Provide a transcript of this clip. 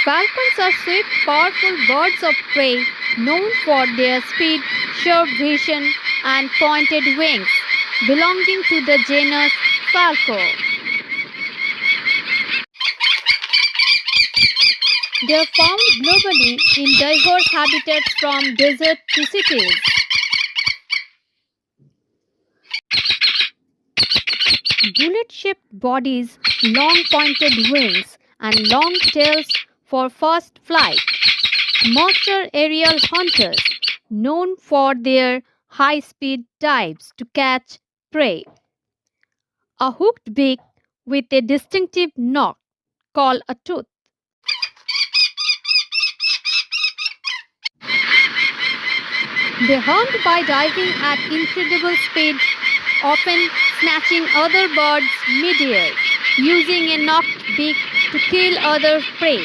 Falcons are swift, powerful birds of prey known for their speed, sharp vision, and pointed wings, belonging to the genus Falco. They are found globally in diverse habitats from desert to cities. Bullet-shaped bodies, long pointed wings, and long tails for fast flight. Master aerial hunters, known for their high-speed dives to catch prey. A hooked beak with a distinctive knock called a tooth. They hunt by diving at incredible speed, often snatching other birds midair, using a knocked beak to kill other prey.